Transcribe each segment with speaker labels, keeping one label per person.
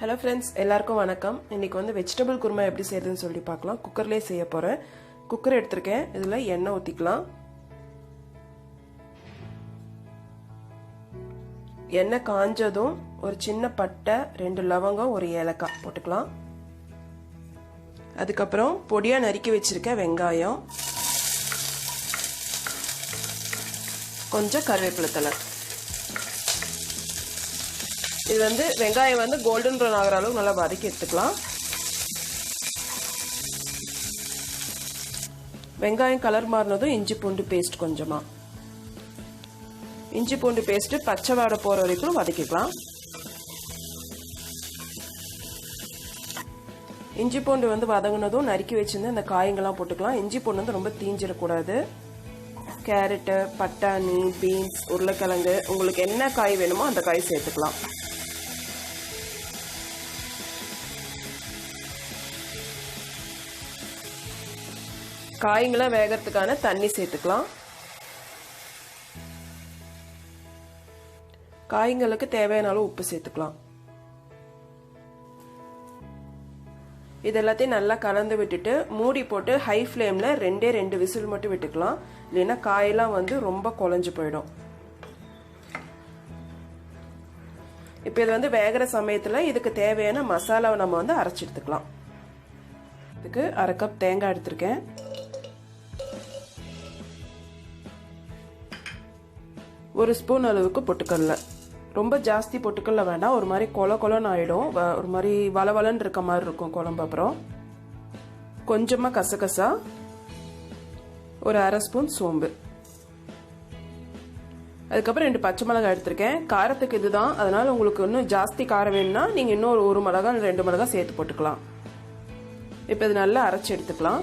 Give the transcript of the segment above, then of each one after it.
Speaker 1: Hello friends, எல்லாருக்கும் வணக்கம். இன்னைக்கு வந்து வெஜிடபிள் குருமா எப்படி செய்யறதுன்னு சொல்லி பார்க்கலாம். குக்கர்லயே செய்ய போறேன். குக்கர் எடுத்துர்க்கேன். இதுல எண்ணெய் ஊத்திக்கலாம். எண்ணெய் காஞ்சதும் ஒரு சின்ன பட்டை, 2 லவங்கம், ஒரு ஏலக்காய் போட்டுக்கலாம். அதுக்கு அப்புறம் பொடியா நறுக்கி வச்சிருக்க வெங்காயம், கொஞ்சம் கறிவேப்பிலை தழை. இது வந்து வெங்காயம் வந்து கோல்டன் ப்ரௌன் ஆகிற அளவுக்கு நல்லா வதக்கி எடுத்துக்கலாம். வெங்காயம் கலர் மாறினதும் இஞ்சி பூண்டு பேஸ்ட் கொஞ்சமா, இஞ்சி பூண்டு பேஸ்ட் பச்சை வாடை போற வரைக்கும் வதக்கிக்கலாம். இஞ்சி பூண்டு வந்து வதங்கினதும் நறுக்கி வச்சிருந்து இந்த காய்கள்லாம் போட்டுக்கலாம். இஞ்சி பூண்டு வந்து ரொம்ப தீஞ்சிடக்கூடாது. கேரட்டு, பட்டாணி, பீன்ஸ், உருளைக்கிழங்கு, உங்களுக்கு என்ன காய் வேணுமோ அந்த காய் சேர்த்துக்கலாம். காய்களை வேகிறதுக்கான தண்ணி சேர்த்துக்கலாம். காய்களுக்கு தேவையான அளவு உப்பு சேர்த்துக்கலாம். இது எல்லாத்தையும் நல்லா கலந்து விட்டுட்டு மூடி போட்டு ஹை ஃப்ளேம்ல 2 விசில் மட்டும் விட்டுக்கலாம். இல்லைன்னா காயெல்லாம் வந்து ரொம்ப குழஞ்சு போயிடும். இப்போ இது வந்து வேகிற சமயத்துல இதுக்கு தேவையான மசாலாவை நம்ம வந்து அரைச்சி எடுத்துக்கலாம். இதுக்கு 1/2 கப் தேங்காய் எடுத்திருக்கேன். 1 ஸ்பூன் அளவுக்கு பொட்டுக்கடலை. ரொம்ப ஜாஸ்தி பொட்டுக்கடலை வேண்டாம், ஒரு மாதிரி கொலன்னு ஆயிடும், ஒரு மாதிரி வளவலன்னு இருக்க மாதிரி இருக்கும் குழம்பு. அப்புறம் கொஞ்சமா கசகசா, ஒரு 1/2 ஸ்பூன் சோம்பு, அதுக்கப்புறம் 2 பச்சை மிளகாய் எடுத்திருக்கேன். காரத்துக்கு இதுதான், அதனால உங்களுக்கு இன்னும் ஜாஸ்தி காரம் வேணும்னா நீங்க இன்னும் 1 மிளகாய் 2 மிளகாய் சேர்த்து போட்டுக்கலாம். இப்போ இது நல்லா அரைச்சி எடுத்துக்கலாம்.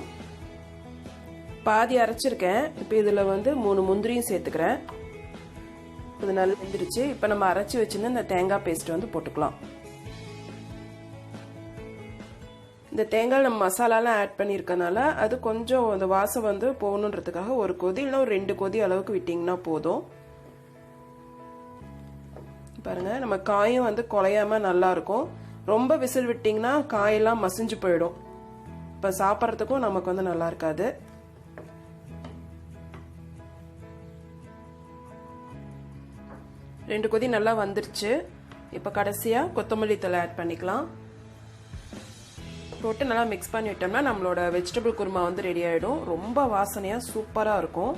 Speaker 1: பாதி அரைச்சிருக்கேன். இப்போ இதுல வந்து 3 முந்திரியும் சேர்த்துக்கிறேன். இது நல்லா வெந்துருச்சு. இப்போ நம்ம அரைச்சி வச்சிருந்த இந்த தேங்காய் பேஸ்ட் வந்து போட்டுக்கலாம். இந்த தேங்காய் நம்ம மசாலாலாம் ஆட் பண்ணியிருக்கனால அது கொஞ்சம் அந்த வாசம் வந்து போகணுன்றதுக்காக ஒரு கொதி இல்லைன்னா ஒரு 2 கொதி அளவுக்கு விட்டிங்கன்னா போதும். பாருங்க, நம்ம காயும் வந்து குழையாம நல்லா இருக்கும். ரொம்ப விசில் விட்டிங்கன்னா காயெல்லாம் மசிஞ்சு போயிடும். இப்போ சாப்பிட்றதுக்கும் நமக்கு வந்து நல்லா இருக்காது. ரெண்டு கொதி நல்லா வந்துருச்சு. இப்போ கடைசியா கொத்தமல்லி தழை ஆட் பண்ணிக்கலாம். போட்டு நல்லா மிக்ஸ் பண்ணி விட்டோம்னா நம்மளோட வெஜிடபிள் குருமா வந்து ரெடி ஆயிடும். ரொம்ப வாசனையா சூப்பரா இருக்கும்.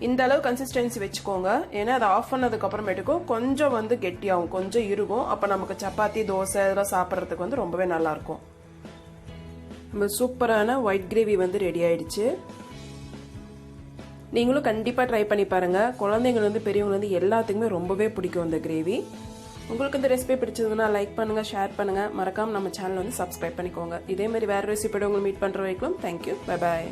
Speaker 1: இந்த அளவு கன்சிஸ்டன்சி வச்சுக்கோங்க. ஏன்னா அதை ஆஃப் பண்ணதுக்கு அப்புறமேட்டுக்கும் கொஞ்சம் வந்து கெட்டியாகும், கொஞ்சம் இருக்கும். அப்ப நமக்கு சப்பாத்தி, தோசை இதெல்லாம் சாப்பிட்றதுக்கு வந்து ரொம்பவே நல்லா இருக்கும். நம்ம சூப்பரான ஒயிட் கிரேவி வந்து ரெடி ஆயிடுச்சு. நீங்களும் கண்டிப்பா ட்ரை பண்ணி பாருங்க. குழந்தைங்க வந்து பெரியவங்க வந்து எல்லாத்துக்குமே ரொம்பவே பிடிக்கும் இந்த கிரேவி. உங்களுக்கு இந்த ரெசிபி பிடிச்சதுன்னா லைக் பண்ணுங்க, ஷேர் பண்ணுங்க, மறக்காம நம்ம சேனல் வந்து சப்ஸ்கிரைப் பண்ணிக்கோங்க. இதே மாதிரி வேற ரெசிபியோட உங்களை மீட் பண்ற வரைக்கும் தேங்க்யூ, பை பாய்.